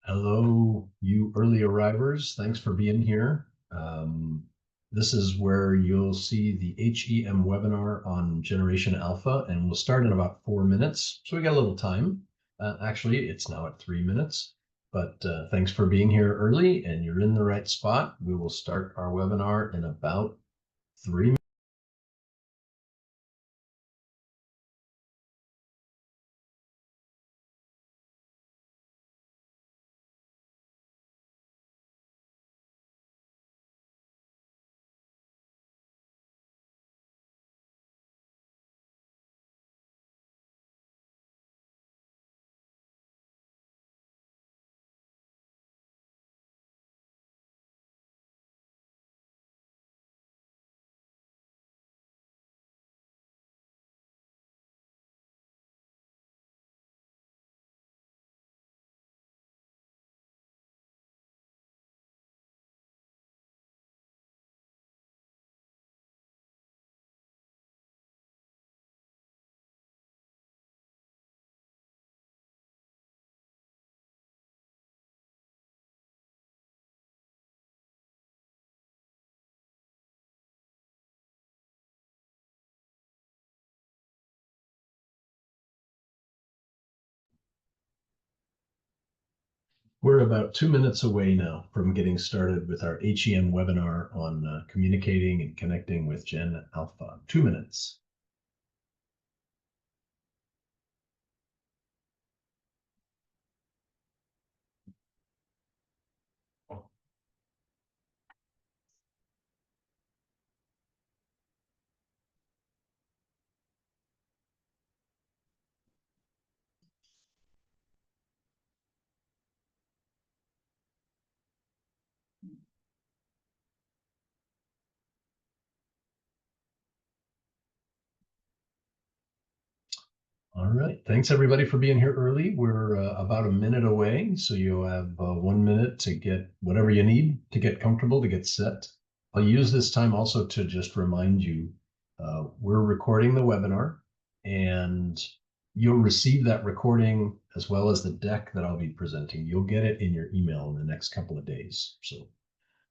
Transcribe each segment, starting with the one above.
Hello, you early arrivers. Thanks for being here. This is where you'll see the HEM webinar on Generation Alpha, and we'll start in about 4 minutes. So we got a little time. Actually, it's now at 3 minutes, but thanks for being here early, and you're in the right spot. We will start our webinar in about 3 minutes. We're about 2 minutes away now from getting started with our HEM webinar on communicating and connecting with Gen Alpha. 2 minutes. All right. Thanks everybody for being here early. We're about a minute away, so you'll have 1 minute to get whatever you need to get comfortable, to get set. I'll use this time also to just remind you, we're recording the webinar, and you'll receive that recording as well as the deck that I'll be presenting. You'll get it in your email in the next couple of days. So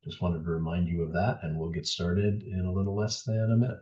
just wanted to remind you of that, and we'll get started in a little less than a minute.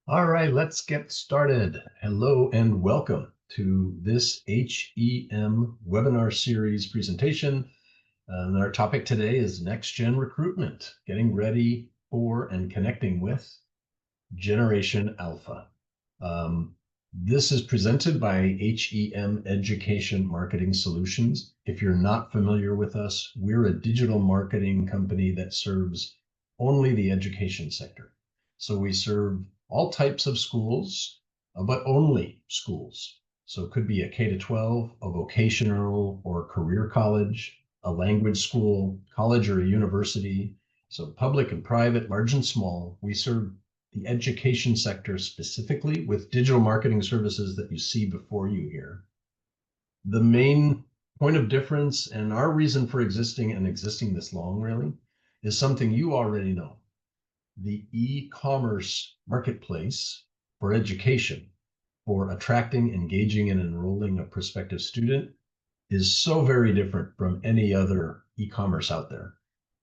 All right, let's get started. Hello and welcome to this HEM webinar series presentation. And our topic today is Next Gen Recruitment, getting ready for and connecting with Generation Alpha. This is presented by HEM Education Marketing Solutions. If you're not familiar with us, we're a digital marketing company that serves only the education sector. So we serve all types of schools, but only schools. So it could be a K-12, a vocational or career college, a language school, college or a university. So public and private, large and small. We serve the education sector specifically with digital marketing services that you see before you here. The main point of difference and our reason for existing and existing this long really is something you already know. The e-commerce marketplace for education, for attracting, engaging, and enrolling a prospective student is so very different from any other e-commerce out there.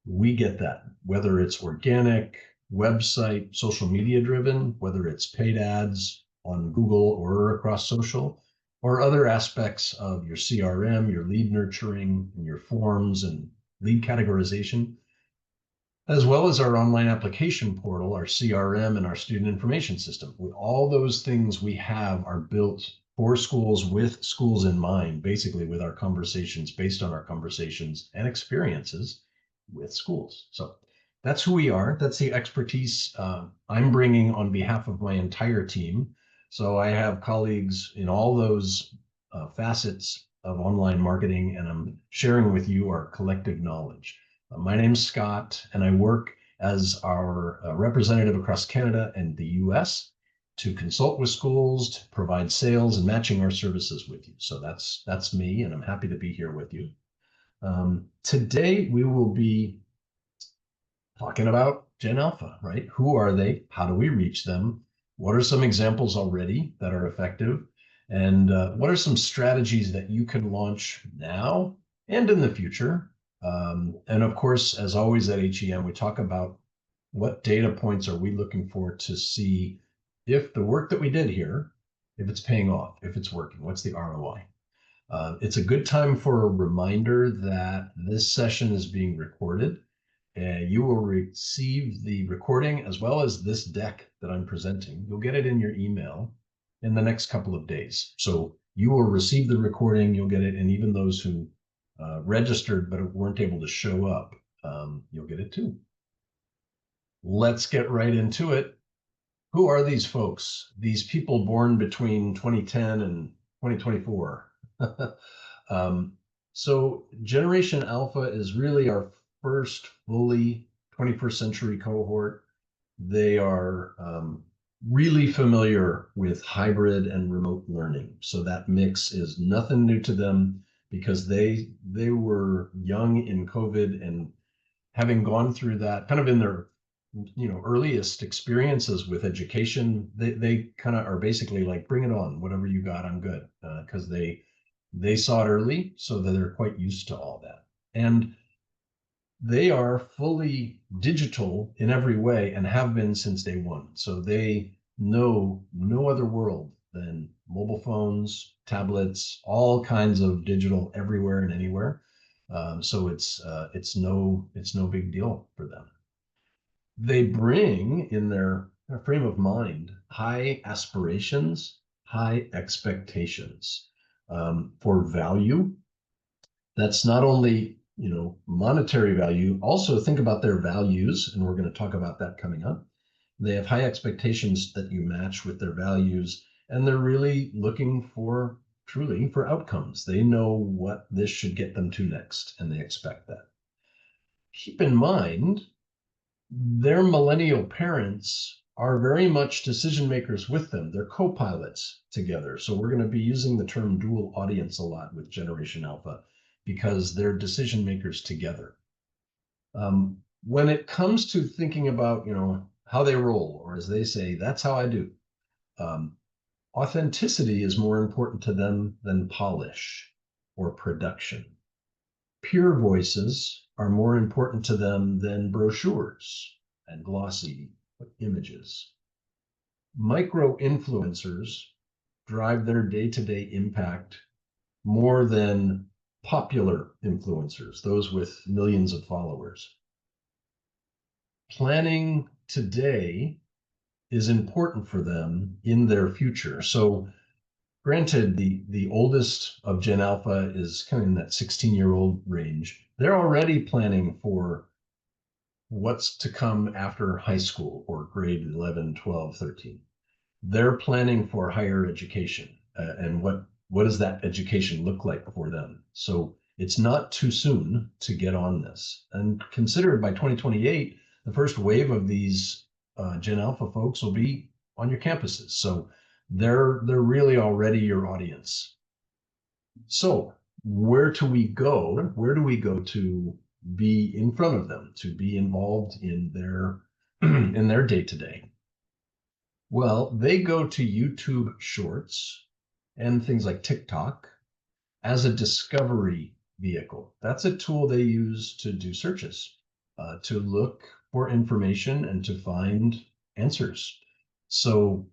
We get that, whether it's organic, website, social media driven, whether it's paid ads on Google or across social, or other aspects of your CRM, your lead nurturing, and your forms and lead categorization, as well as our online application portal, our CRM, and our student information system. All those things we have are built for schools with schools in mind, basically with our conversations, based on our conversations and experiences with schools. So that's who we are. That's the expertise I'm bringing on behalf of my entire team. So I have colleagues in all those facets of online marketing, and I'm sharing with you our collective knowledge. My name's Scott, and I work as our representative across Canada and the US to consult with schools, to provide sales and matching our services with you. So that's me, and I'm happy to be here with you. Today we will be talking about Gen Alpha, right? Who are they? How do we reach them? What are some examples already that are effective? And what are some strategies that you can launch now and in the future? And of course, as always at HEM, we talk about what data points are we looking for to see if the work that we did here, if it's paying off, if it's working, what's the ROI? It's a good time for a reminder that this session is being recorded. You will receive the recording as well as this deck that I'm presenting. You'll get it in your email in the next couple of days. So you will receive the recording, you'll get it, and even those who registered but weren't able to show up, you'll get it too. Let's get right into it. Who are these folks? These people born between 2010 and 2024. So Generation Alpha is really our first fully 21st century cohort. They are really familiar with hybrid and remote learning. So that mix is nothing new to them because they were young in COVID, and having gone through that kind of in their earliest experiences with education, they kind of are basically like, bring it on, whatever you got, I'm good, because they saw it early, so that they're quite used to all that. And they are fully digital in every way and have been since day one. So they know no other world than mobile phones, tablets, all kinds of digital everywhere and anywhere. So it's no big deal for them. They bring in their frame of mind high aspirations, high expectations for value. That's not only monetary value. Also think about their values, and we're going to talk about that coming up. They have high expectations that you match with their values, and they're really looking for truly for outcomes. They know what this should get them to next, and they expect that. Keep in mind, their millennial parents are very much decision makers with them. They're co-pilots together. So we're going to be using the term dual audience a lot with Generation Alpha because they're decision makers together. When it comes to thinking about, how they roll, or as they say, that's how I do. Authenticity is more important to them than polish or production. Pure voices are more important to them than brochures and glossy images. Micro influencers drive their day-to-day impact more than popular influencers, those with millions of followers. Planning today is important for them in their future. So granted, the oldest of Gen Alpha is kind of in that 16-year-old range. They're already planning for what's to come after high school or grade 11, 12, 13. They're planning for higher education and what does that education look like for them? So it's not too soon to get on this. And consider by 2028, the first wave of these Gen Alpha folks will be on your campuses. So they're really already your audience. So where do we go? Where do we go to be in front of them, to be involved in their in their day-to-day? Well, they go to YouTube Shorts and things like TikTok as a discovery vehicle. That's a tool they use to do searches, to look for information and to find answers. So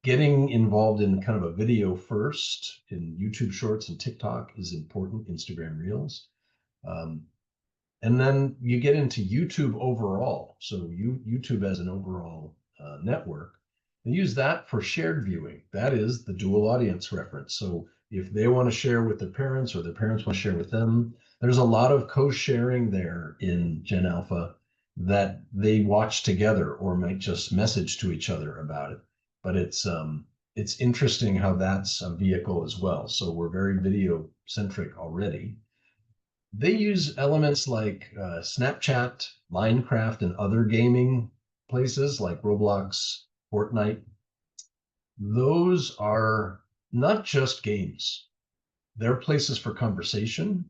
getting involved in kind of a video first in YouTube Shorts and TikTok is important, Instagram Reels. And then you get into YouTube overall. So YouTube as an overall network, and use that for shared viewing. That is the dual audience reference. So if they want to share with their parents or their parents want to share with them, there's a lot of co-sharing there in Gen Alpha that they watch together or might just message to each other about it. But it's interesting how that's a vehicle as well. So we're very video centric already. They use elements like Snapchat, Minecraft, and other gaming places like Roblox, Fortnite. Those are not just games. They're places for conversation,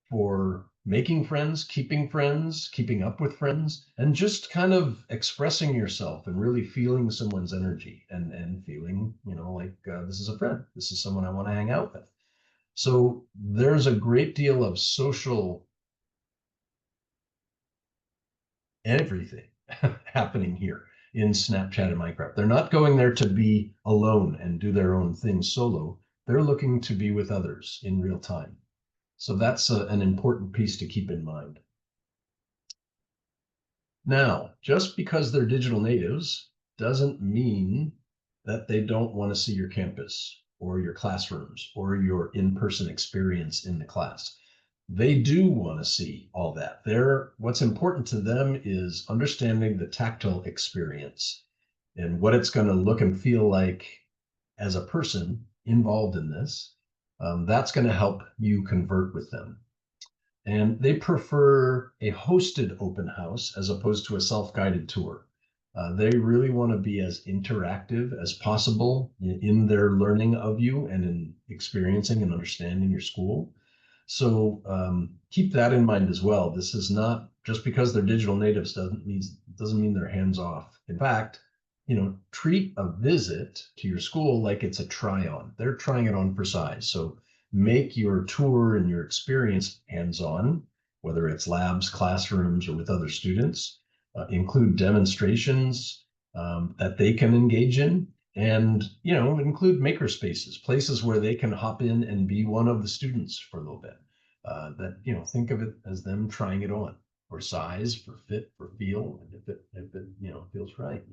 for making friends, keeping up with friends, and just kind of expressing yourself and really feeling someone's energy and feeling, like this is a friend. This is someone I want to hang out with. So there's a great deal of social everything happening here in Snapchat and Minecraft. They're not going there to be alone and do their own thing solo. They're looking to be with others in real time. So that's an important piece to keep in mind. Now, just because they're digital natives doesn't mean that they don't want to see your campus or your classrooms or your in-person experience in the class. They do want to see all that. What's important to them is understanding the tactile experience and what it's going to look and feel like as a person involved in this. That's going to help you convert with them. And they prefer a hosted open house as opposed to a self-guided tour. They really want to be as interactive as possible in their learning of you and in experiencing and understanding your school. So keep that in mind as well. This is not just because they're digital natives doesn't mean they're hands off. In fact, treat a visit to your school like it's a try on. They're trying it on for size. So make your tour and your experience hands-on, whether it's labs, classrooms, or with other students. Include demonstrations that they can engage in, and include maker spaces, places where they can hop in and be one of the students for a little bit. Think of it as them trying it on for size, for fit, for feel, and if it feels right.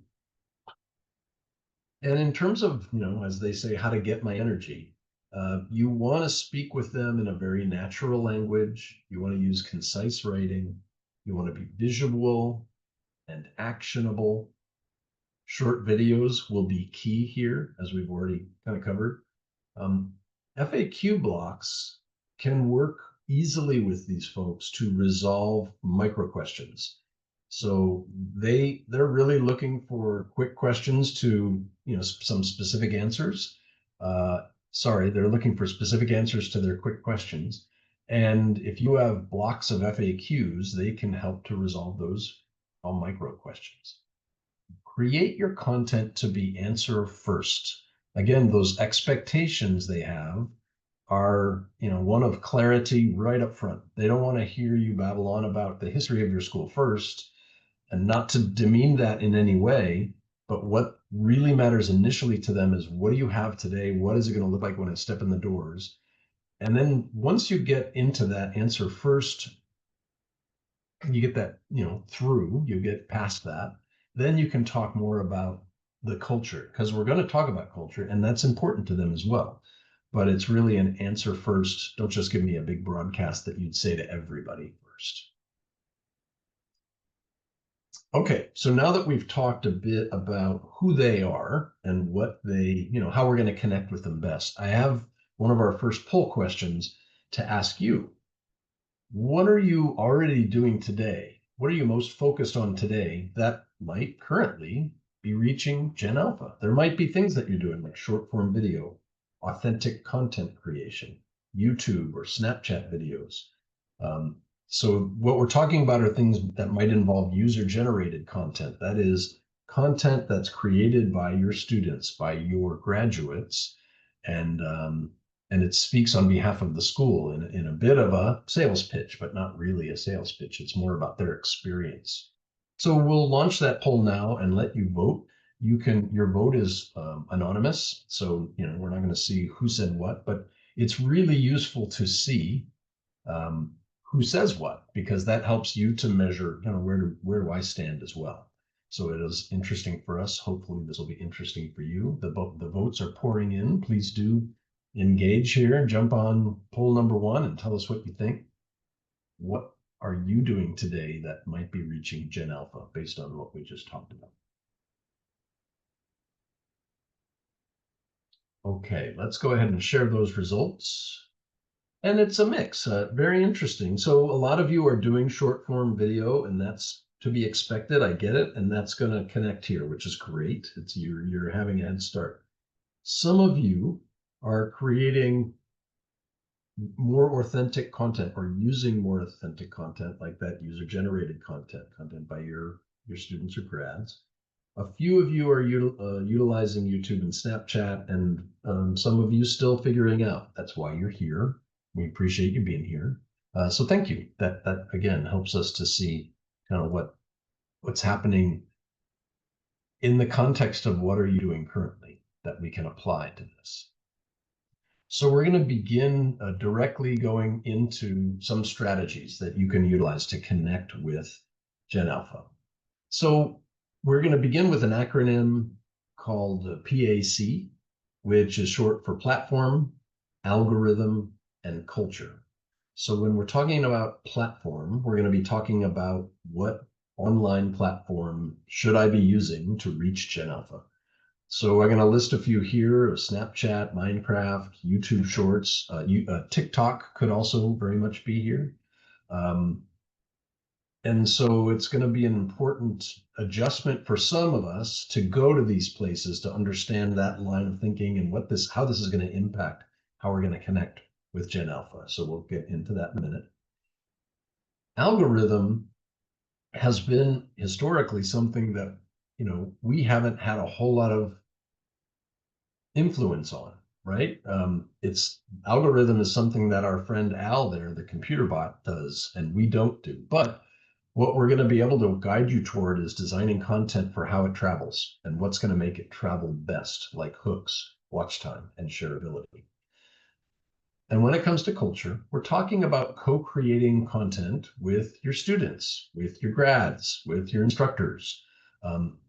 And in terms of, as they say, how to get my energy, you want to speak with them in a very natural language. You want to use concise writing. You want to be visual and actionable. Short videos will be key here, as we've already kind of covered. FAQ blocks can work easily with these folks to resolve micro questions. So they're really looking for quick questions to some specific answers. They're looking for specific answers to their quick questions. And if you have blocks of FAQs, they can help to resolve those on micro questions. Create your content to be answer first. Again, those expectations they have are, one of clarity right up front. They don't want to hear you babble on about the history of your school first, and not to demean that in any way, but what really matters initially to them is, what do you have today? What is it going to look like when I step in the doors? And then once you get into that answer first, you get that, you get past that, then you can talk more about the culture, because we're going to talk about culture and that's important to them as well. But it's really an answer first. Don't just give me a big broadcast that you'd say to everybody first. Okay, so now that we've talked a bit about who they are and what they, how we're going to connect with them best, I have one of our first poll questions to ask you. What are you already doing today? What are you most focused on today that might currently be reaching Gen Alpha? There might be things that you're doing like short form video, authentic content creation, YouTube or Snapchat videos. So what we're talking about are things that might involve user generated content. That is content that's created by your students, by your graduates, and it speaks on behalf of the school in a bit of a sales pitch, but not really a sales pitch. It's more about their experience. So we'll launch that poll now and let you vote. Your vote is anonymous, so we're not going to see who said what, but it's really useful to see who says what, because that helps you to measure where do I stand as well. So it is interesting for us. Hopefully this will be interesting for you. The votes are pouring in. Please do engage here and jump on poll number 1 and tell us what you think. what are you doing today that might be reaching Gen Alpha based on what we just talked about? Okay, let's go ahead and share those results. And it's a mix, very interesting. So a lot of you are doing short form video, and that's to be expected. I get it. And that's going to connect here, which is great. It's you're having a head start. Some of you are creating more authentic content or using more authentic content like that user generated content by your students or grads. A few of you are utilizing YouTube and Snapchat, and some of you still figuring out. That's why you're here. We appreciate you being here. So thank you. That again helps us to see kind of what's happening in the context of what are you doing currently that we can apply to this. So we're going to begin directly going into some strategies that you can utilize to connect with Gen Alpha. So we're going to begin with an acronym called PAC, which is short for platform, algorithm, and culture. So when we're talking about platform, we're going to be talking about what online platform should I be using to reach Gen Alpha. So I'm going to list a few here: Snapchat, Minecraft, YouTube Shorts, TikTok could also very much be here. And so it's going to be an important adjustment for some of us to go to these places to understand that line of thinking and how this is going to impact how we're going to connect with Gen Alpha. So we'll get into that in a minute. Algorithm has been historically something that, we haven't had a whole lot of influence on, right? It's algorithm is something that our friend Al there, the computer bot, does, and we don't do. But what we're going to be able to guide you toward is designing content for how it travels and what's going to make it travel best, like hooks, watch time, and shareability. And when it comes to culture, we're talking about co-creating content with your students, with your grads, with your instructors,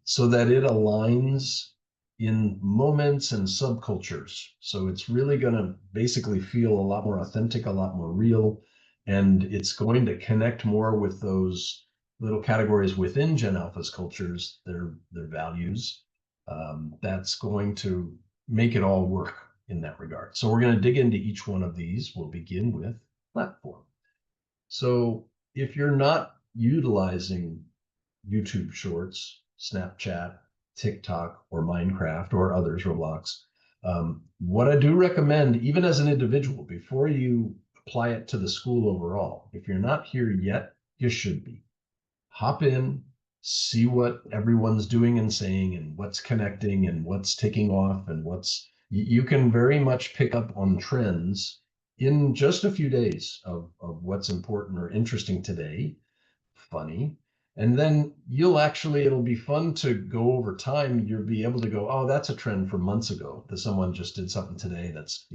so that it aligns in moments and subcultures. So it's really going to basically feel a lot more authentic, a lot more real, and it's going to connect more with those little categories within Gen Alpha's cultures, their values. That's going to make it all work in that regard. So we're going to dig into each one of these. We'll begin with platform. So if you're not utilizing YouTube Shorts, Snapchat, TikTok, or Minecraft, or others, Roblox, what I do recommend, even as an individual, before you apply it to the school overall, if you're not here yet, you should be. Hop in, see what everyone's doing and saying, and what's connecting, and what's taking off, and you can very much pick up on trends in just a few days of what's important or interesting today, funny. And then it'll be fun to go over time. You'll be able to go, oh, that's a trend from months ago that someone just did something today that's,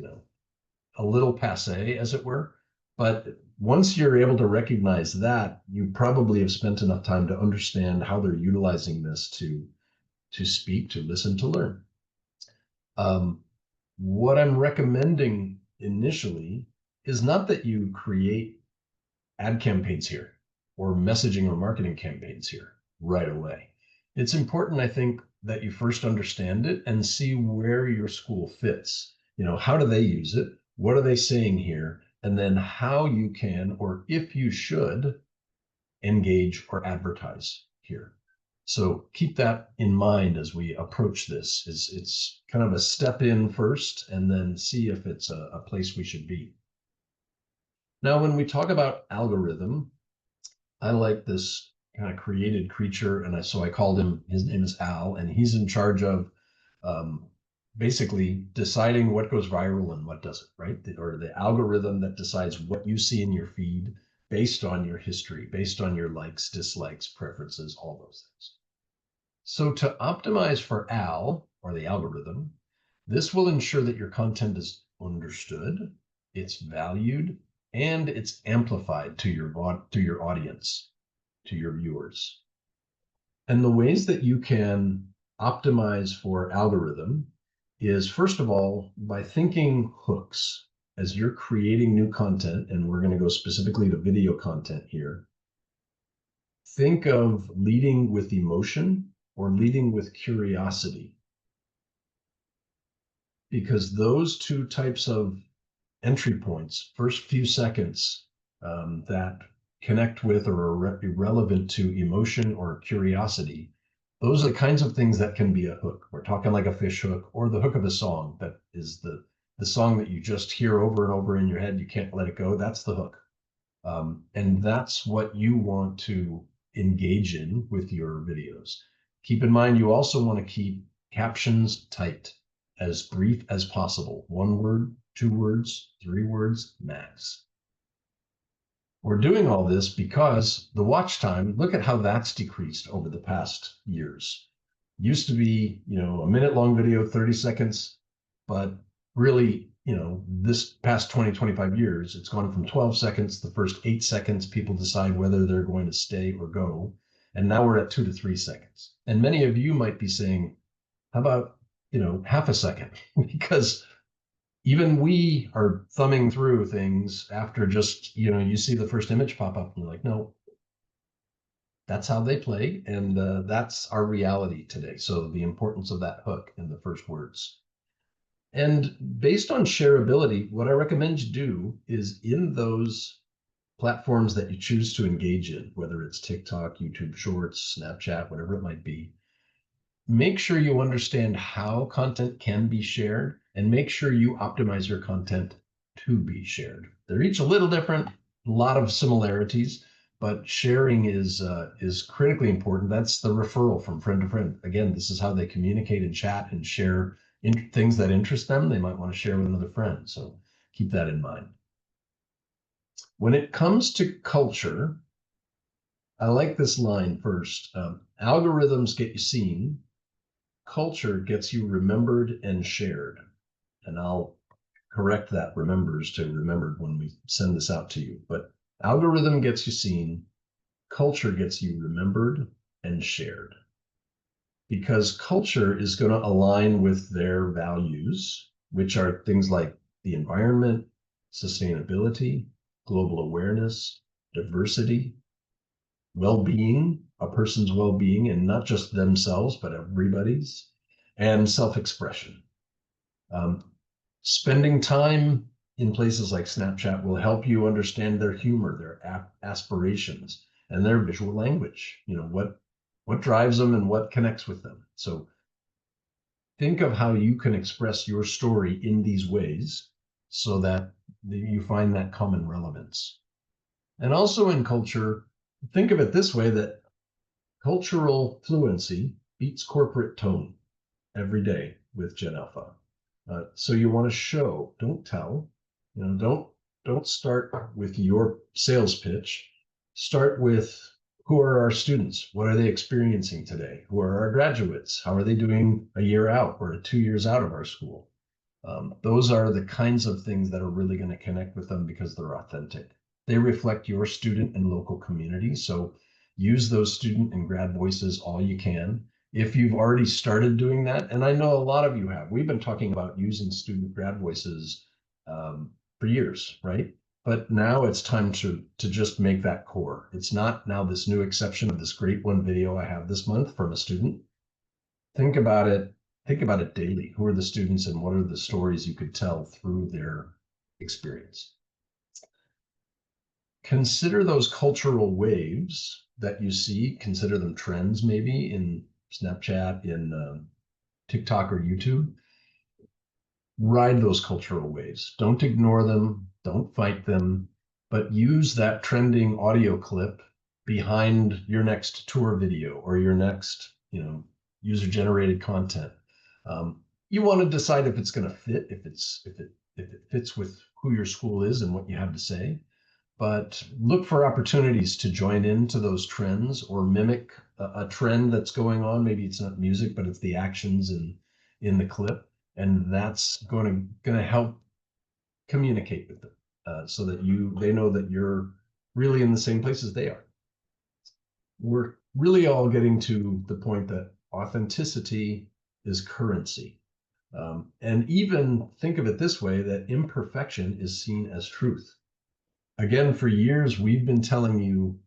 a little passe, as it were. But once you're able to recognize that, you probably have spent enough time to understand how they're utilizing this to speak, to listen, to learn. What I'm recommending initially is not that you create ad campaigns here or messaging or marketing campaigns here right away. It's important, I think, that you first understand it and see where your school fits. How do they use it? What are they saying here? And then how you can, or if you should, engage or advertise here. So keep that in mind as we approach this. It's kind of a step in first and then see if it's a place we should be. Now, when we talk about algorithm, I like this kind of created creature, and so I called him. His name is Al, and he's in charge of basically deciding what goes viral and what doesn't, right? Or the algorithm that decides what you see in your feed based on your history, based on your likes, dislikes, preferences, all those things. So to optimize for Al, or the algorithm, this will ensure that your content is understood, it's valued, and it's amplified to your audience, to your viewers. And the ways that you can optimize for algorithm is, first of all, by thinking hooks. as you're creating new content, and we're going to go specifically to video content here, think of leading with emotion or leading with curiosity, because those two types of entry points, first few seconds, that connect with or are relevant to emotion or curiosity, those are the kinds of things that can be a hook. We're talking like a fish hook or the hook of a song that is the song that you just hear over and over in your head. You can't let it go. That's the hook. And that's what you want to engage in with your videos. Keep in mind, you also want to keep captions tight, as brief as possible. 1 word, 2 words, 3 words max. We're doing all this because the watch time, look at how that's decreased over the past years. Used to be, a minute long video, 30 seconds, but really, this past 20, 25 years, it's gone from 12 seconds. The first 8 seconds, people decide whether they're going to stay or go. And now we're at 2 to 3 seconds. And many of you might be saying, how about, half a second? Because even we are thumbing through things after just, you see the first image pop up and you're like, no, that's how they play. And that's our reality today. So the importance of that hook in the first words. And based on shareability, what I recommend you do is in those platforms that you choose to engage in, whether it's TikTok, YouTube Shorts, Snapchat, whatever it might be, make sure you understand how content can be shared and make sure you optimize your content to be shared. They're each a little different, a lot of similarities, but sharing is critically important. That's the referral from friend to friend. Again, this is how they communicate and chat and share things that interest them. They might want to share with another friend. So keep that in mind. When it comes to culture, I like this line first. Algorithms get you seen, culture gets you remembered and shared. And I'll correct that remembers to remembered when we send this out to you. But algorithm gets you seen, culture gets you remembered and shared. Because culture is going to align with their values, which are things like the environment, sustainability, global awareness, diversity, well-being, a person's well-being, and not just themselves, but everybody's, and self-expression. Spending time in places like Snapchat will help you understand their humor, their aspirations, and their visual language. What drives them and what connects with them. So think of how you can express your story in these ways so that you find that common relevance. And also in culture, think of it this way, that cultural fluency beats corporate tone every day with Gen Alpha. So you want to show, don't tell. Don't start with your sales pitch. Start with, who are our students? What are they experiencing today? Who are our graduates? How are they doing a year out or 2 years out of our school? Those are the kinds of things that are really going to connect with them because they're authentic. They reflect your student and local community. So use those student and grad voices all you can. If you've already started doing that, and I know a lot of you have, we've been talking about using student grad voices for years, right? But now it's time to just make that core. It's not now this new exception of this great one video I have this month from a student. Think about it daily. Who are the students and what are the stories you could tell through their experience? Consider those cultural waves that you see, consider them trends maybe in Snapchat, in TikTok or YouTube. Ride those cultural waves. Don't ignore them. Don't fight them, but use that trending audio clip behind your next tour video or your next, user-generated content. You want to decide if it's going to fit, if it fits with who your school is and what you have to say. But look for opportunities to join into those trends or mimic a trend that's going on. Maybe it's not music, but it's the actions in the clip. And that's going to help communicate with them so that they know that you're really in the same place as they are. We're really all getting to the point that authenticity is currency. And even think of it this way, that imperfection is seen as truth. Again, for years, we've been telling you,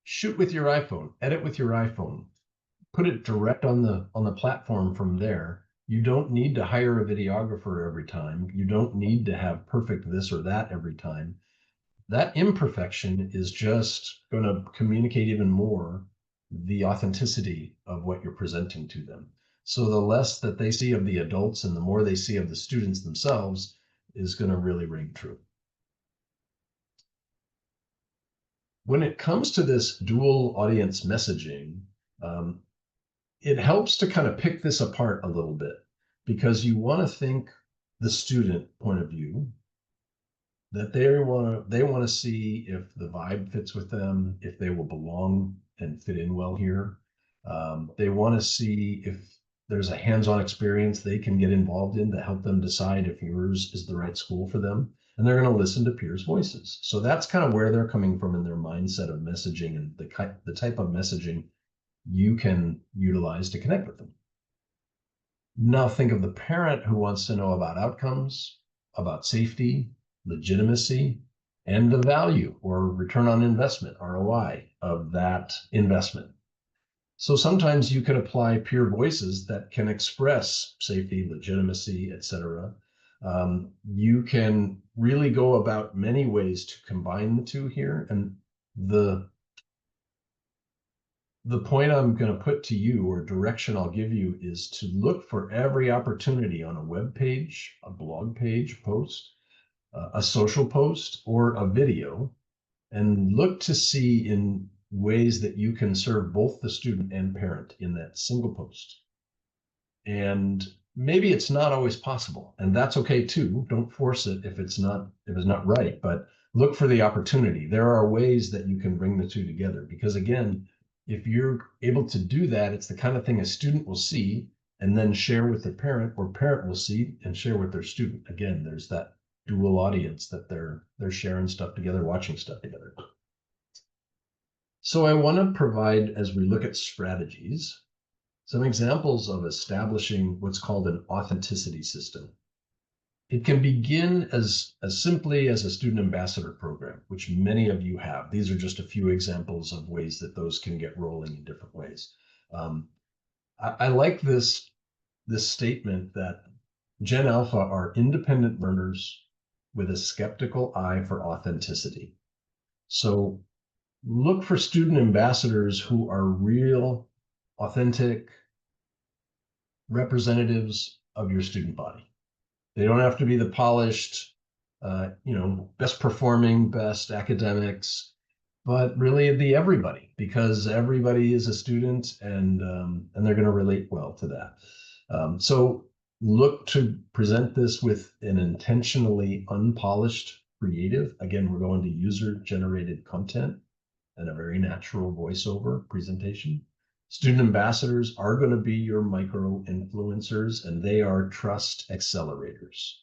shoot with your iPhone, edit with your iPhone, put it direct on the platform from there. You don't need to hire a videographer every time. You don't need to have perfect this or that every time. That imperfection is just going to communicate even more the authenticity of what you're presenting to them. So the less that they see of the adults and the more they see of the students themselves is going to really ring true. When it comes to this dual audience messaging, um, it helps to kind of pick this apart a little bit, because you want to think the student point of view, that they want to see if the vibe fits with them, if they will belong and fit in well here. They want to see if there's a hands-on experience they can get involved in to help them decide if yours is the right school for them. And they're going to listen to peers' voices. So that's kind of where they're coming from in their mindset of messaging, and the type of messaging you can utilize to connect with them. Now think of the parent who wants to know about outcomes, about safety, legitimacy, and the value or return on investment, ROI, of that investment. So sometimes you can apply peer voices that can express safety, legitimacy, etc. You can really go about many ways to combine the two here. And the point I'm going to put to you, or direction I'll give you, is to look for every opportunity on a web page, a blog page post, a social post, or a video, and look to see in ways that you can serve both the student and parent in that single post. And maybe it's not always possible, and that's okay too. Don't force it if it's not right, but look for the opportunity. There are ways that you can bring the two together, because again, if you're able to do that, it's the kind of thing a student will see and then share with their parent, or parent will see and share with their student. Again, there's that dual audience that they're sharing stuff together, watching stuff together. So I want to provide, as we look at strategies, some examples of establishing what's called an authenticity system. It can begin as simply as a student ambassador program, which many of you have. These are just a few examples of ways that those can get rolling in different ways. I like this statement that Gen Alpha are independent learners with a skeptical eye for authenticity. So look for student ambassadors who are real, authentic representatives of your student body. They don't have to be the polished, best performing, best academics, but really the everybody, because everybody is a student, and they're going to relate well to that. So look to present this with an intentionally unpolished creative. Again, we're going to user-generated content and a very natural voiceover presentation. Student ambassadors are going to be your micro influencers, and they are trust accelerators.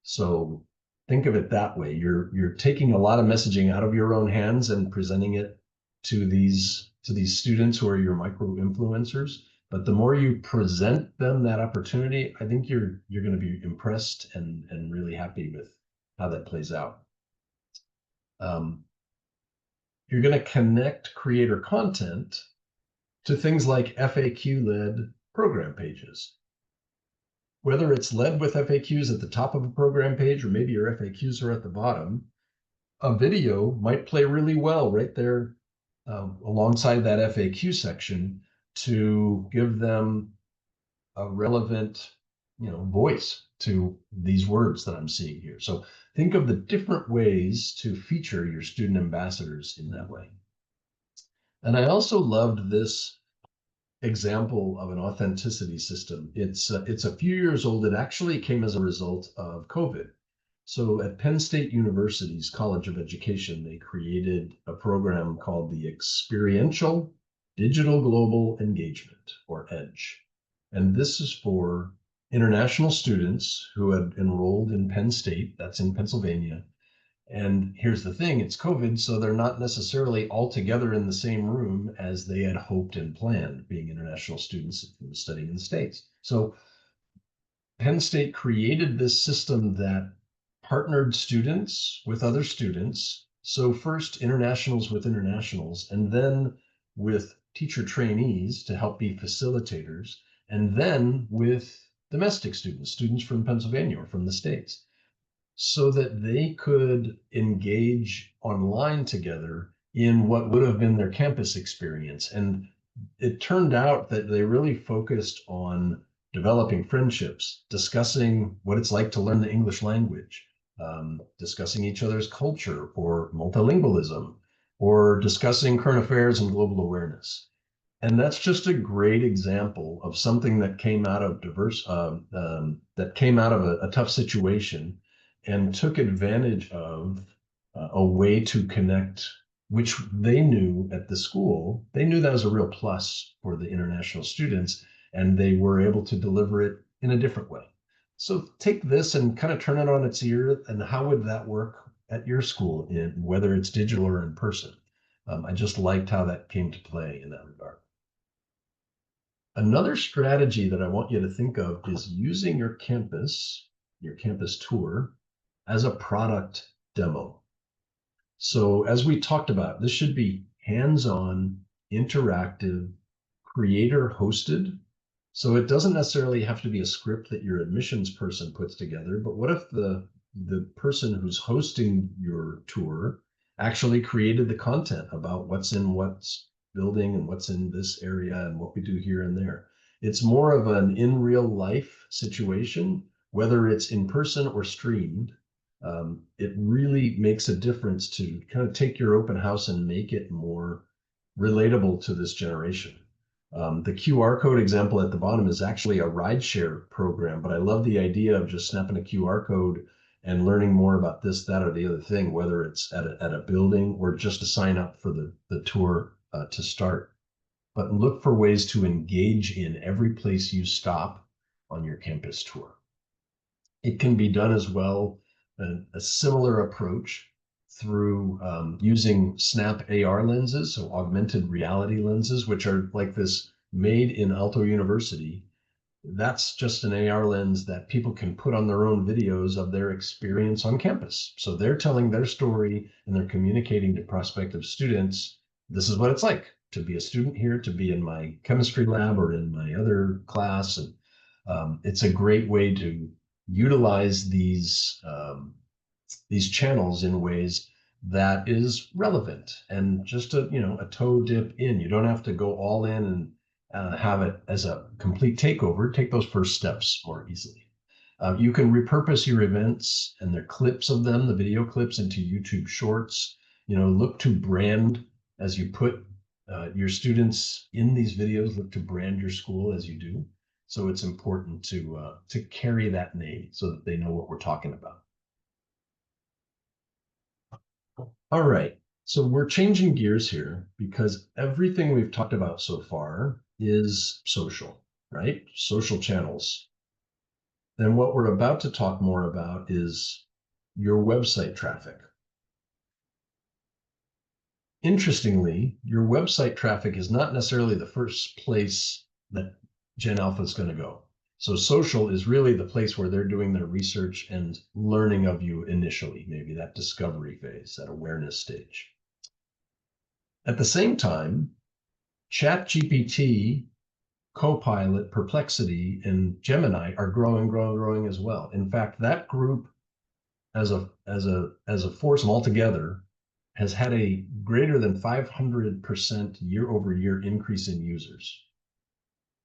So think of it that way. You're taking a lot of messaging out of your own hands and presenting it to these students who are your micro influencers. But the more you present them that opportunity, I think you're going to be impressed and really happy with how that plays out. You're going to connect creator content to things like FAQ-led program pages. Whether it's led with FAQs at the top of a program page, or maybe your FAQs are at the bottom, a video might play really well right there alongside that FAQ section to give them a relevant, voice to these words that I'm seeing here. So think of the different ways to feature your student ambassadors in that way. And I also loved this example of an authenticity system. It's a few years old. It actually came as a result of COVID. So at Penn State University's College of Education, they created a program called the Experiential Digital Global Engagement, or EDGE. And this is for international students who had enrolled in Penn State, that's in Pennsylvania. And here's the thing, it's COVID, so they're not necessarily all together in the same room as they had hoped and planned, being international students studying in the States. So Penn State created this system that partnered students with other students. So first internationals with internationals, and then with teacher trainees to help be facilitators, and then with domestic students, students from Pennsylvania or from the States, so that they could engage online together in what would have been their campus experience. And it turned out that they really focused on developing friendships, discussing what it's like to learn the English language, discussing each other's culture or multilingualism, or discussing current affairs and global awareness. And that's just a great example of something that came out of that came out of a tough situation and took advantage of a way to connect, which they knew at the school, they knew that was a real plus for the international students, and they were able to deliver it in a different way. So take this and kind of turn it on its ear, and how would that work at your school, whether it's digital or in person? I just liked how that came to play in that regard. Another strategy that I want you to think of is using your campus tour, as a product demo. So as we talked about, this should be hands-on, interactive, creator hosted. So it doesn't necessarily have to be a script that your admissions person puts together, but what if the person who's hosting your tour actually created the content about what's in what's building and what's in this area and what we do here and there? It's more of an in real life situation, whether it's in person or streamed. It really makes a difference to kind of take your open house and make it more relatable to this generation. The QR code example at the bottom is actually a rideshare program, but I love the idea of just snapping a QR code and learning more about this, that, or the other thing, whether it's at a building or just to sign up for the tour to start. But look for ways to engage in every place you stop on your campus tour. It can be done as well, a similar approach through using Snap AR lenses, so augmented reality lenses, which are like this made in Aalto University. That's just an AR lens that people can put on their own videos of their experience on campus. So they're telling their story and they're communicating to prospective students, this is what it's like to be a student here, to be in my chemistry lab or in my other class. And it's a great way to utilize these channels in ways that is relevant and just a toe dip in. You don't have to go all in and have it as a complete takeover. Take those first steps more easily. You can repurpose your events and their clips of them, the video clips, into YouTube Shorts. Look to brand as you put your students in these videos. Look to brand your school as you do. So it's important to carry that name so that they know what we're talking about. All right, so we're changing gears here because everything we've talked about so far is social, right? Social channels. Then what we're about to talk more about is your website traffic. Interestingly, your website traffic is not necessarily the first place that Gen Alpha is going to go. So social is really the place where they're doing their research and learning of you initially, maybe that discovery phase, that awareness stage. At the same time, ChatGPT, Copilot, Perplexity, and Gemini are growing as well. In fact, that group as a foursome altogether has had a greater than 500% year over year increase in users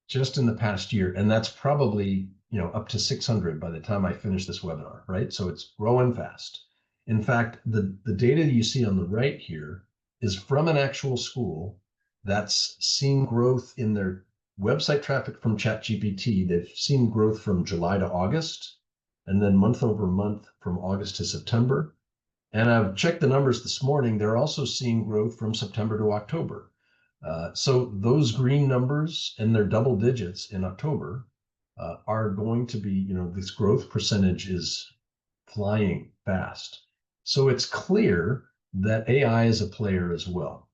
just in the past year. And that's probably, up to 600 by the time I finish this webinar, right? So it's growing fast. In fact, the data you see on the right here is from an actual school that's seen growth in their website traffic from ChatGPT. They've seen growth from July to August, and then month over month from August to September. And I've checked the numbers this morning. They're also seeing growth from September to October. So those green numbers and their double digits in October are going to be, this growth percentage is flying fast. So it's clear that AI is a player as well.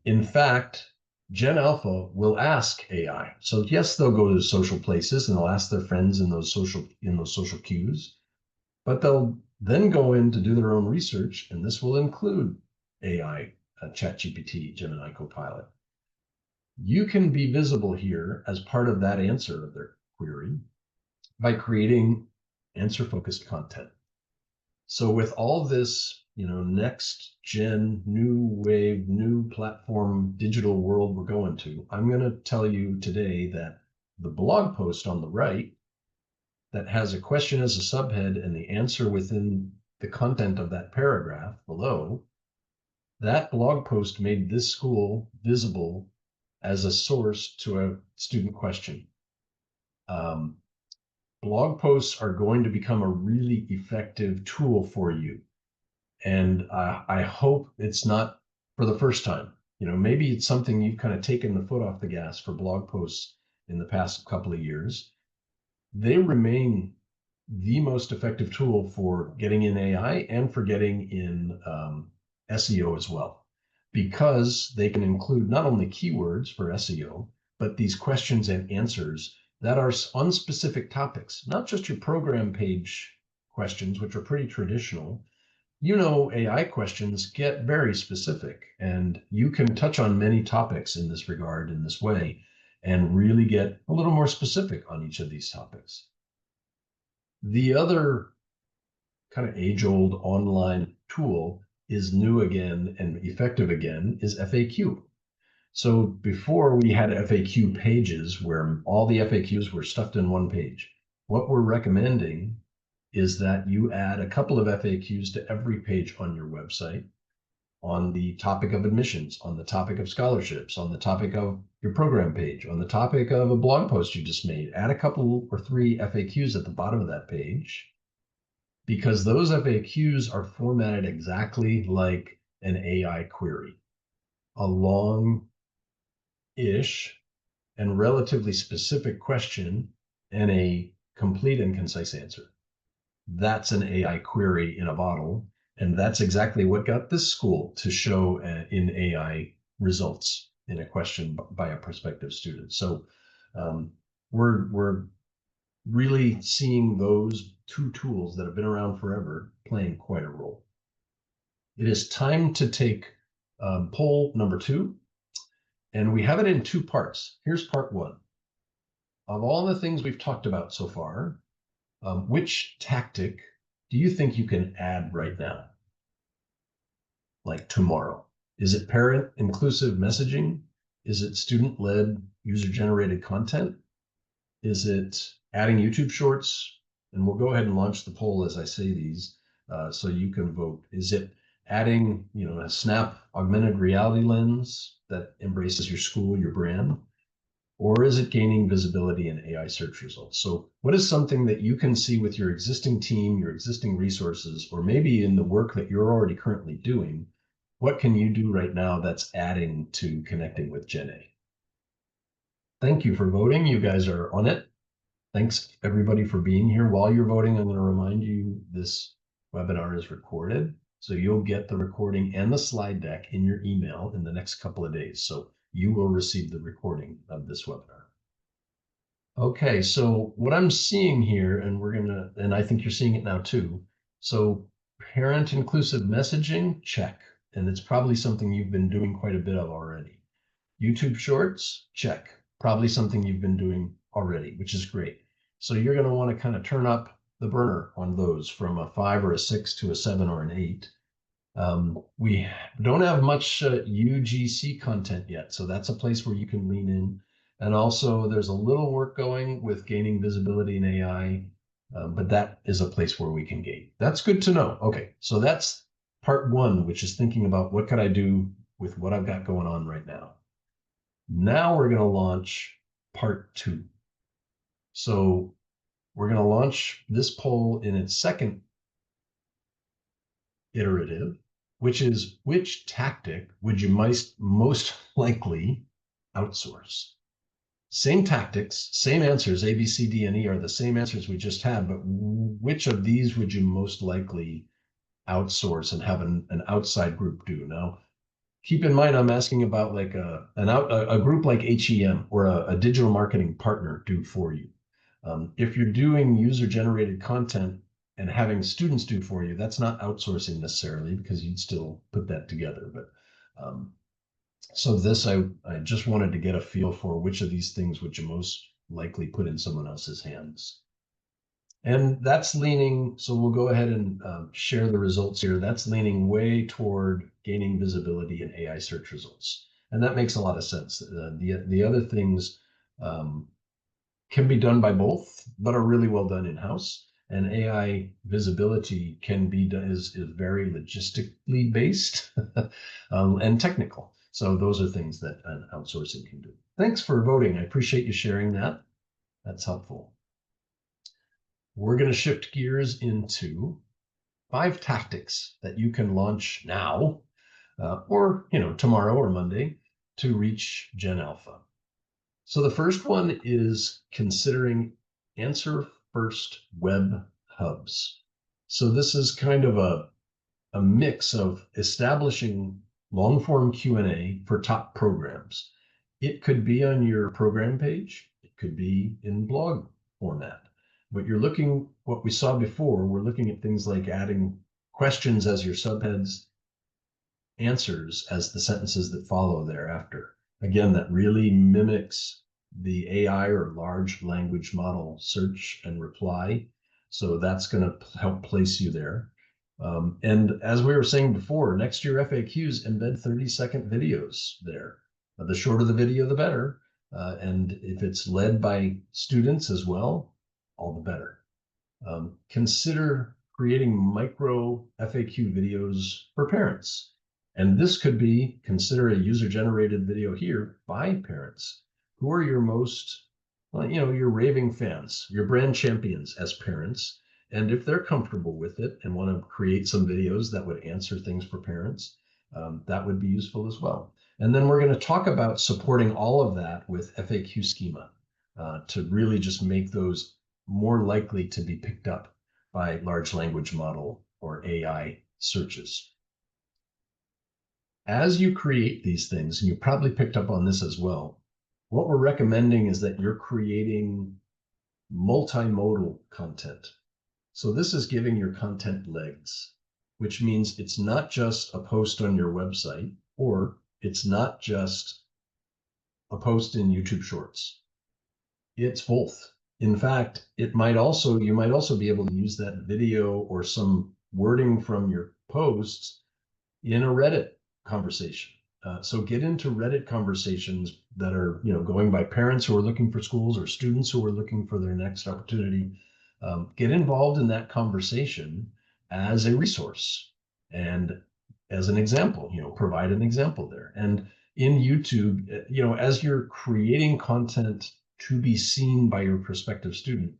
In fact, Gen Alpha will ask AI. So yes, they'll go to social places and they'll ask their friends in those social cues, but they'll then go in to do their own research, and this will include AI, ChatGPT, Gemini Copilot. You can be visible here as part of that answer of their query by creating answer-focused content. So with all this, next gen, new wave, new platform, digital world we're going to, I'm going to tell you today that the blog post on the right that has a question as a subhead and the answer within the content of that paragraph below, that blog post made this school visible as a source to a student question. Blog posts are going to become a really effective tool for you. And I hope it's not for the first time. Maybe it's something you've kind of taken the foot off the gas for blog posts in the past couple of years. They remain the most effective tool for getting in AI and for getting in SEO as well, because they can include not only keywords for SEO, but these questions and answers that are on specific topics, not just your program page questions, which are pretty traditional. AI questions get very specific, and you can touch on many topics in this regard, in this way, and really get a little more specific on each of these topics. The other kind of age-old online tool is new again and effective again is FAQ. So before we had FAQ pages where all the FAQs were stuffed in one page. What we're recommending is that you add a couple of FAQs to every page on your website on the topic of admissions, on the topic of scholarships, on the topic of your program page, on the topic of a blog post you just made. Add a couple or three FAQs at the bottom of that page, because those FAQs are formatted exactly like an AI query, a long-ish and relatively specific question and a complete and concise answer. That's an AI query in a bottle. And that's exactly what got this school to show in AI results in a question by a prospective student. So we're really seeing those two tools that have been around forever playing quite a role. It is time to take poll number 2, and we have it in 2 parts. Here's part 1. Of all the things we've talked about so far, which tactic do you think you can add right now? Like tomorrow? Is it parent inclusive messaging? Is it student-led user-generated content? Is it adding YouTube shorts? And we'll go ahead and launch the poll as I say these, so you can vote. Is it adding, a Snap augmented reality lens that embraces your school, your brand? Or is it gaining visibility in AI search results? So what is something that you can see with your existing team, your existing resources, or maybe in the work that you're already currently doing? What can you do right now that's adding to connecting with Gen A? Thank you for voting. You guys are on it. Thanks everybody for being here. While you're voting, I'm going to remind you this webinar is recorded. So you'll get the recording and the slide deck in your email in the next couple of days. So you will receive the recording of this webinar. Okay, so what I'm seeing here, and I think you're seeing it now too. So parent inclusive messaging, check. And it's probably something you've been doing quite a bit of already. YouTube shorts, check. Probably something you've been doing already, which is great. So you're going to want to kind of turn up the burner on those from a 5 or a 6 to a 7 or an 8. We don't have much UGC content yet, so that's a place where you can lean in. And also there's a little work going with gaining visibility in AI, but that is a place where we can gain. That's good to know. Okay, so that's part 1, which is thinking about what could I do with what I've got going on right now. Now we're going to launch part 2. So we're going to launch this poll in its second iterative, which is which tactic would you most likely outsource? Same tactics, same answers, A, B, C, D, and E are the same answers we just had, but which of these would you most likely outsource and have an outside group do? Now, keep in mind, I'm asking about like a group like HEM or a digital marketing partner do for you. If you're doing user-generated content and having students do for you, that's not outsourcing necessarily because you'd still put that together. But so this, I just wanted to get a feel for which of these things would you most likely put in someone else's hands. And that's leaning, so we'll go ahead and share the results here. That's leaning way toward gaining visibility in AI search results. And that makes a lot of sense. The other things can be done by both, but are really well done in-house. And AI visibility can be done, is very logistically based and technical. So those are things that an outsourcing can do. Thanks for voting. I appreciate you sharing that. That's helpful. We're going to shift gears into 5 tactics that you can launch now or tomorrow or Monday to reach Gen Alpha. So the first one is considering answer first web hubs. So this is kind of a mix of establishing long form Q&A for top programs. It could be on your program page. It could be in blog format. What we saw before, we're looking at things like adding questions as your subheads, answers as the sentences that follow thereafter. Again, that really mimics the AI or large language model search and reply. So that's going to help place you there. And as we were saying before, next year FAQs embed 30-second videos there. The shorter the video, the better. And if it's led by students as well, all the better. Consider creating micro FAQ videos for parents. And this could be, consider a user-generated video here by parents. Who are your most, your raving fans, your brand champions as parents. And if they're comfortable with it and want to create some videos that would answer things for parents, that would be useful as well. And then we're going to talk about supporting all of that with FAQ schema to really just make those more likely to be picked up by large language model or AI searches. As you create these things, and you probably picked up on this as well, what we're recommending is that you're creating multimodal content. So this is giving your content legs, which means it's not just a post on your website, or it's not just a post in YouTube Shorts. It's both. In fact, you might also be able to use that video or some wording from your posts in a Reddit conversation. So get into Reddit conversations that are going by parents who are looking for schools or students who are looking for their next opportunity. Get involved in that conversation as a resource and as an example. Provide an example there. And in YouTube, as you're creating content to be seen by your prospective student,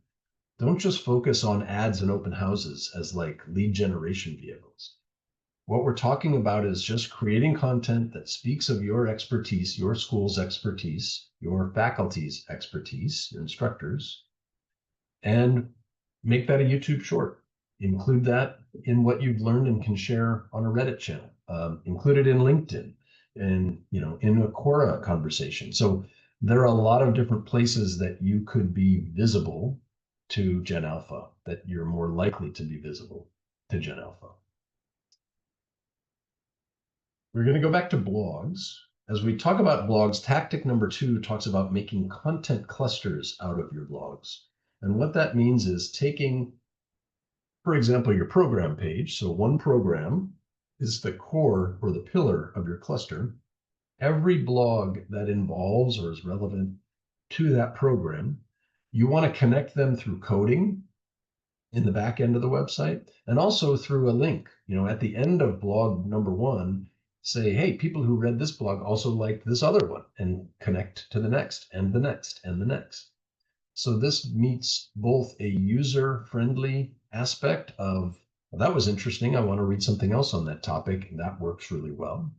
don't just focus on ads and open houses as like lead generation vehicles. What we're talking about is just creating content that speaks of your expertise, your school's expertise, your faculty's expertise, your instructors, and make that a YouTube short. Include that in what you've learned and can share on a Reddit channel. Include it in LinkedIn and in a Quora conversation. So there are a lot of different places that you could be visible to Gen Alpha, that you're more likely to be visible to Gen Alpha. We're going to go back to blogs. As we talk about blogs, tactic number 2 talks about making content clusters out of your blogs. And what that means is taking, for example, your program page. So one program is the core or the pillar of your cluster. Every blog that involves or is relevant to that program, you want to connect them through coding in the back end of the website, and also through a link. At the end of blog number 1, say, hey, people who read this blog also liked this other one, and connect to the next and the next and the next. So this meets both a user-friendly aspect of, well, that was interesting, I want to read something else on that topic, and that works really well.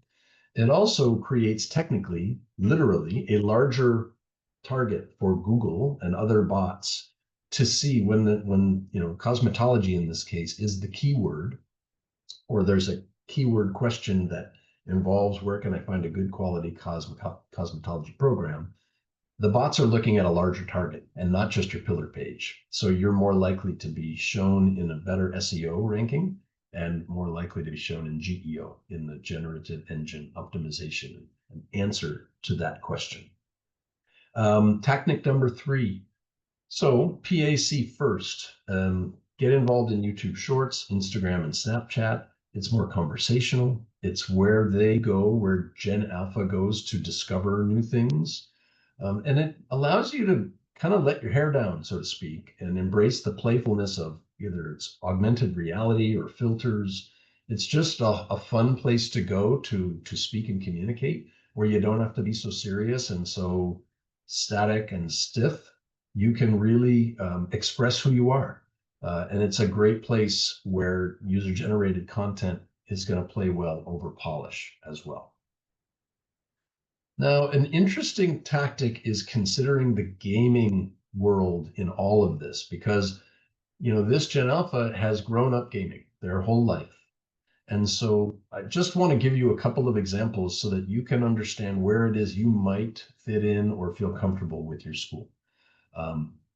It also creates technically, literally, a larger target for Google and other bots to see when cosmetology in this case is the keyword, or there's a keyword question that involves where can I find a good quality cosmetology program, the bots are looking at a larger target and not just your pillar page. So you're more likely to be shown in a better SEO ranking and more likely to be shown in GEO, in the generative engine optimization, an answer to that question. Tactic number 3. So PAC first. Get involved in YouTube Shorts, Instagram, and Snapchat. It's more conversational. It's where they go, where Gen Alpha goes to discover new things. And it allows you to kind of let your hair down, so to speak, and embrace the playfulness of either it's augmented reality or filters. It's just a fun place to go to speak and communicate, where you don't have to be so serious and so static and stiff. You can really express who you are. And it's a great place where user-generated content is going to play well over polish as well. Now, an interesting tactic is considering the gaming world in all of this, because this Gen Alpha has grown up gaming their whole life. And so I just want to give you a couple of examples so that you can understand where it is you might fit in or feel comfortable with your school.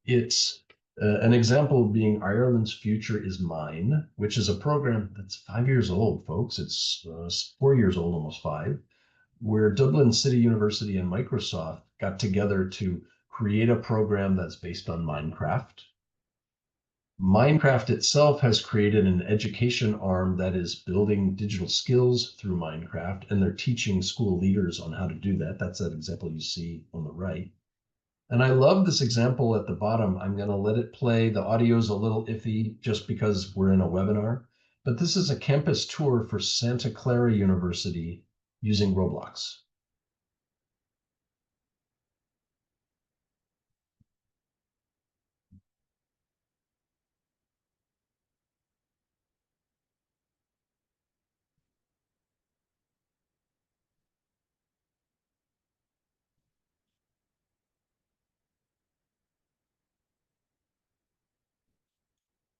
It's an example being Ireland's Future is Mine, which is a program that's 5 years old, folks. It's 4 years old, almost 5, where Dublin City University and Microsoft got together to create a program that's based on Minecraft. Minecraft itself has created an education arm that is building digital skills through Minecraft, and they're teaching school leaders on how to do that. That's that example you see on the right. And I love this example at the bottom. I'm going to let it play. The audio is a little iffy just because we're in a webinar, but this is a campus tour for Santa Clara University using Roblox.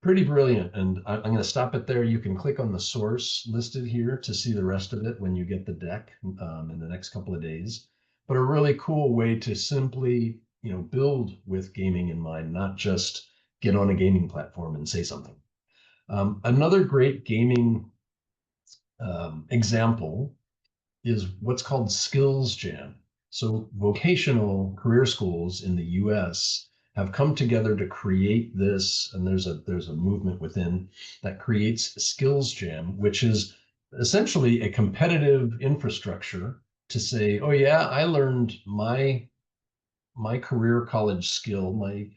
Pretty brilliant. And I'm going to stop it there. You can click on the source listed here to see the rest of it when you get the deck in the next couple of days. But a really cool way to simply, build with gaming in mind, not just get on a gaming platform and say something. Another great gaming example is what's called Skills Jam. So vocational career schools in the US have come together to create this, and there's a movement within that creates Skills Jam, which is essentially a competitive infrastructure to say, oh yeah, I learned my career college skill, my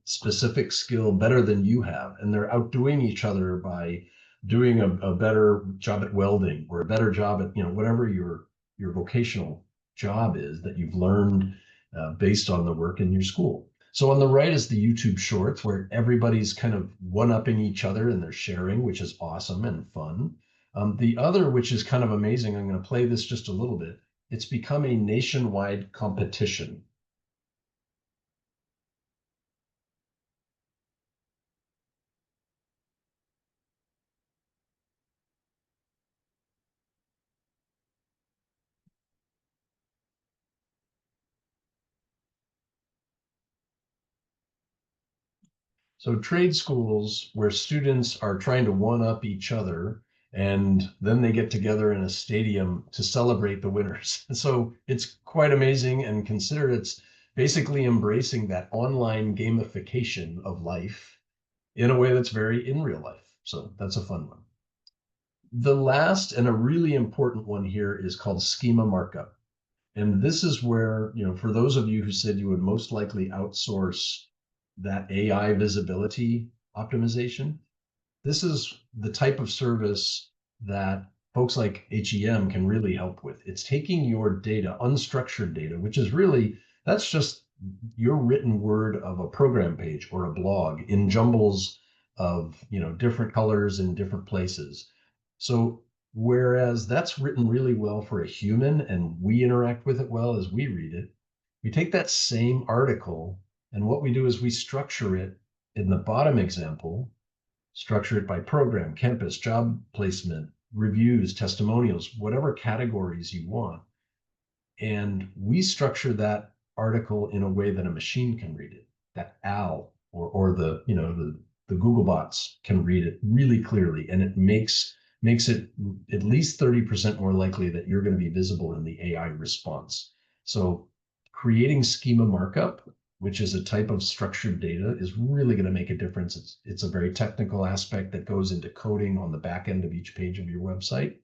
specific skill better than you have. And they're outdoing each other by doing a better job at welding or a better job at, whatever your vocational job is that you've learned based on the work in your school. So on the right is the YouTube Shorts, where everybody's kind of one-upping each other and they're sharing, which is awesome and fun. The other, which is kind of amazing, I'm going to play this just a little bit. It's become a nationwide competition. So trade schools where students are trying to one up each other, and then they get together in a stadium to celebrate the winners. And so it's quite amazing, and consider it's basically embracing that online gamification of life in a way that's very in real life. So that's a fun one. The last and a really important one here is called schema markup. And this is where, for those of you who said you would most likely outsource that AI visibility optimization, this is the type of service that folks like HEM can really help with. It's taking your data, unstructured data, which is really, that's just your written word of a program page or a blog in jumbles of, different colors in different places. So whereas that's written really well for a human and we interact with it well as we read it, we take that same article and what we do is we structure it in the bottom example, structure it by program, campus, job placement, reviews, testimonials, whatever categories you want. And we structure that article in a way that a machine can read it, that Al or the, the Google bots can read it really clearly. And it makes it at least 30% more likely that you're going to be visible in the AI response. So creating schema markup, which is a type of structured data, is really going to make a difference. It's a very technical aspect that goes into coding on the back end of each page of your website.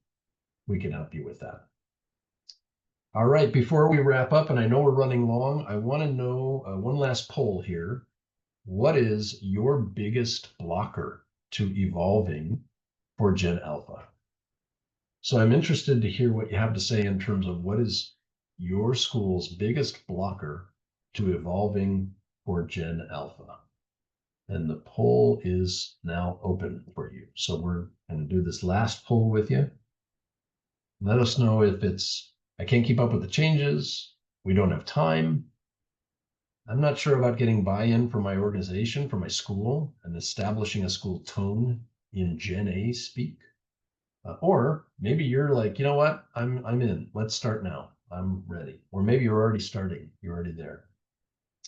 We can help you with that. All right, before we wrap up, and I know we're running long, I want to know one last poll here. What is your biggest blocker to evolving for Gen Alpha? So I'm interested to hear what you have to say in terms of what is your school's biggest blocker to evolving for Gen Alpha. And the poll is now open for you. So we're going to do this last poll with you. Let us know if it's, I can't keep up with the changes, we don't have time, I'm not sure about getting buy-in from my organization, from my school, and establishing a school tone in Gen A speak. Or maybe you're like, you know what, I'm in. Let's start now. I'm ready. Or maybe you're already starting. You're already there.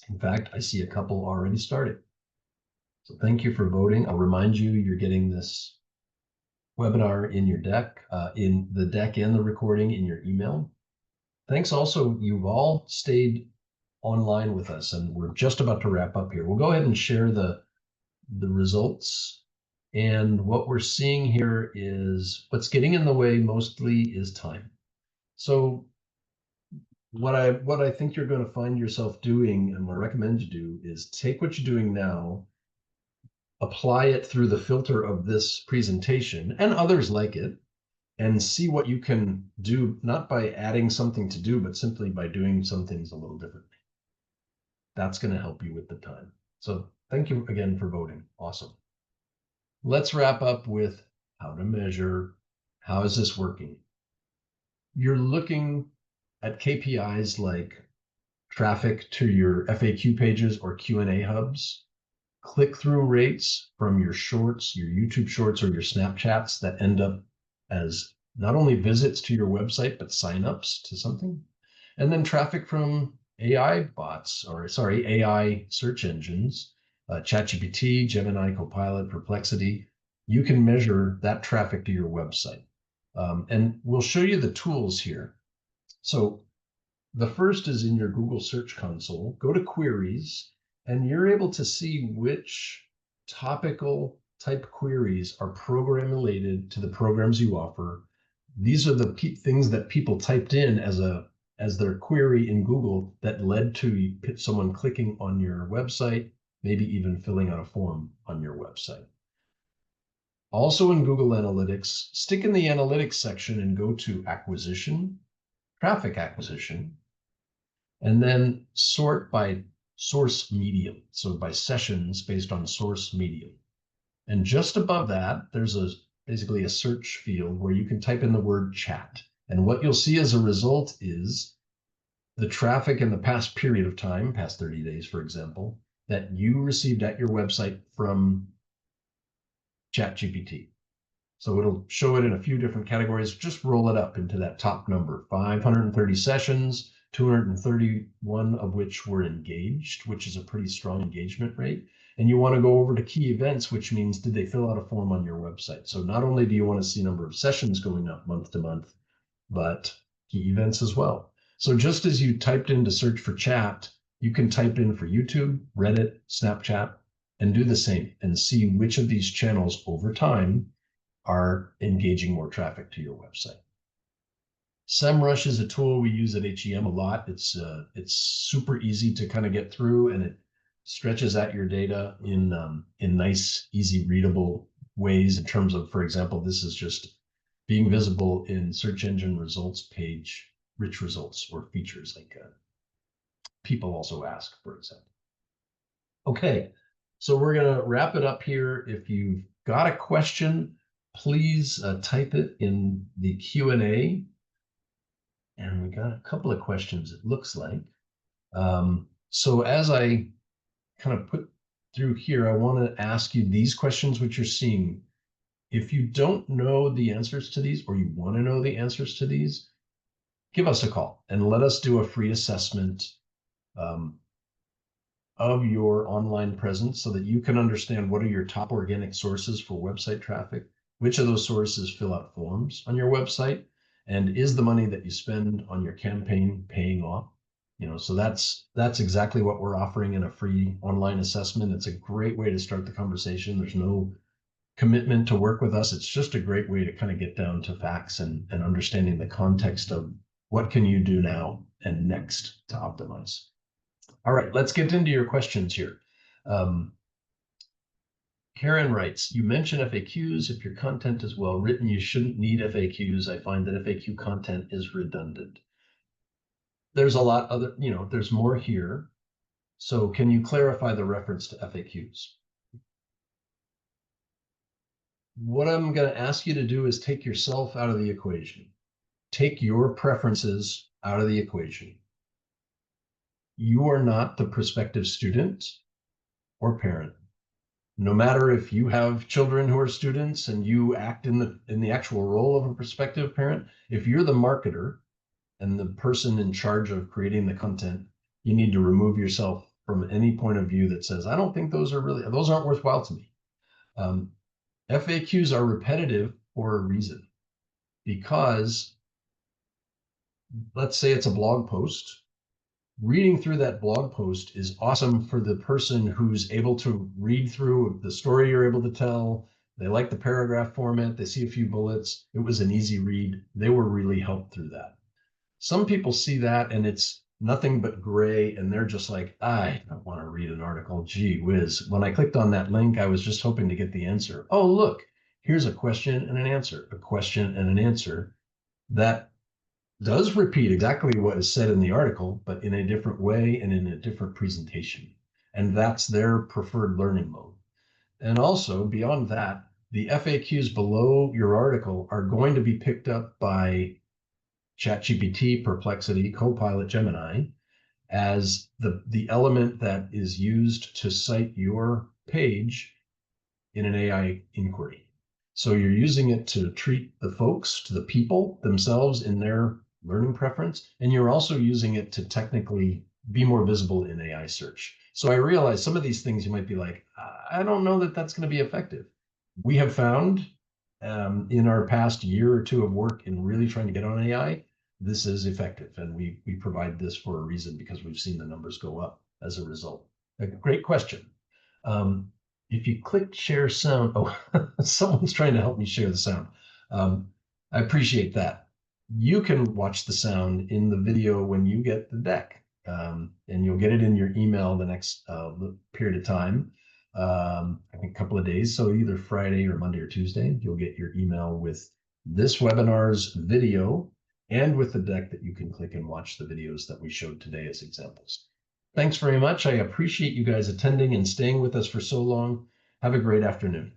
In fact, I see a couple already started. So thank you for voting. I'll remind you, you're getting this webinar in your deck, in the deck and the recording in your email. Thanks also, you've all stayed online with us, and we're just about to wrap up here. We'll go ahead and share the results. And what we're seeing here is what's getting in the way mostly is time. So what I think you're going to find yourself doing, and what I recommend you do, is take what you're doing now, apply it through the filter of this presentation and others like it, and see what you can do, not by adding something to do, but simply by doing some things a little differently. That's going to help you with the time. So thank you again for voting. Awesome. Let's wrap up with how to measure. How is this working? You're looking at KPIs like traffic to your FAQ pages or Q&A hubs, click-through rates from your shorts, your YouTube shorts, or your Snapchats that end up as not only visits to your website, but signups to something. And then traffic from AI bots, or sorry, AI search engines, ChatGPT, Gemini, Copilot, Perplexity. You can measure that traffic to your website. And we'll show you the tools here. So the first is in your Google Search Console. Go to Queries, and you're able to see which topical type queries are program related to the programs you offer. These are the things that people typed in as their query in Google that led to someone clicking on your website, maybe even filling out a form on your website. Also in Google Analytics, stick in the Analytics section and go to Acquisition, Traffic Acquisition, and then sort by source medium. So by sessions based on source medium. And just above that, there's basically a search field where you can type in the word chat. And what you'll see as a result is the traffic in the past period of time, past 30 days, for example, that you received at your website from ChatGPT. So it'll show it in a few different categories. Just roll it up into that top number, 530 sessions, 231 of which were engaged, which is a pretty strong engagement rate. And you want to go over to key events, which means did they fill out a form on your website? So not only do you want to see number of sessions going up month to month, but key events as well. So just as you typed in to search for chat, you can type in for YouTube, Reddit, Snapchat, and do the same and see which of these channels over time are engaging more traffic to your website. SEMrush is a tool we use at HEM a lot. It's super easy to kind of get through, and it stretches out your data in nice, easy, readable ways in terms of, for example, this is just being visible in search engine results page, rich results or features like people also ask, for example. Okay, so we're going to wrap it up here. If you've got a question, please type it in the Q&A. And we got a couple of questions, it looks like. So as I kind of put through here, I want to ask you these questions, which you're seeing. If you don't know the answers to these, or you want to know the answers to these, give us a call and let us do a free assessment um, of your online presence so that you can understand what are your top organic sources for website traffic, which of those sources fill out forms on your website, and is the money that you spend on your campaign paying off? So that's exactly what we're offering in a free online assessment. It's a great way to start the conversation. There's no commitment to work with us. It's just a great way to kind of get down to facts and understanding the context of what can you do now and next to optimize. All right, let's get into your questions here. Karen writes, you mentioned FAQs. If your content is well written, you shouldn't need FAQs. I find that FAQ content is redundant. There's a lot other, there's more here. So can you clarify the reference to FAQs? What I'm going to ask you to do is take yourself out of the equation. Take your preferences out of the equation. You are not the prospective student or parent. No matter if you have children who are students and you act in the actual role of a prospective parent, if you're the marketer and the person in charge of creating the content, you need to remove yourself from any point of view that says, I don't think those aren't worthwhile to me. FAQs are repetitive for a reason, because let's say it's a blog post. Reading through that blog post is awesome for the person who's able to read through the story you're able to tell. They like the paragraph format. They see a few bullets. It was an easy read. They were really helped through that. Some people see that and it's nothing but gray, and they're just like, I don't want to read an article. Gee whiz. When I clicked on that link, I was just hoping to get the answer. Oh, look, here's a question and an answer, a question and an answer that does repeat exactly what is said in the article, but in a different way and in a different presentation. And that's their preferred learning mode. And also, beyond that, the FAQs below your article are going to be picked up by ChatGPT, Perplexity, Copilot, Gemini as the element that is used to cite your page in an AI inquiry. So you're using it to treat the folks, to the people themselves in their learning preference, and you're also using it to technically be more visible in AI search. So I realize some of these things you might be like, I don't know that that's going to be effective. We have found in our past year or two of work in really trying to get on AI, this is effective, and we provide this for a reason, because we've seen the numbers go up as a result. A great question. If you click share sound, oh, someone's trying to help me share the sound. I appreciate that. You can watch the sound in the video when you get the deck, and you'll get it in your email the next period of time. I think a couple of days. So either Friday or Monday or Tuesday, you'll get your email with this webinar's video and with the deck that you can click and watch the videos that we showed today as examples. Thanks very much. I appreciate you guys attending and staying with us for so long. Have a great afternoon.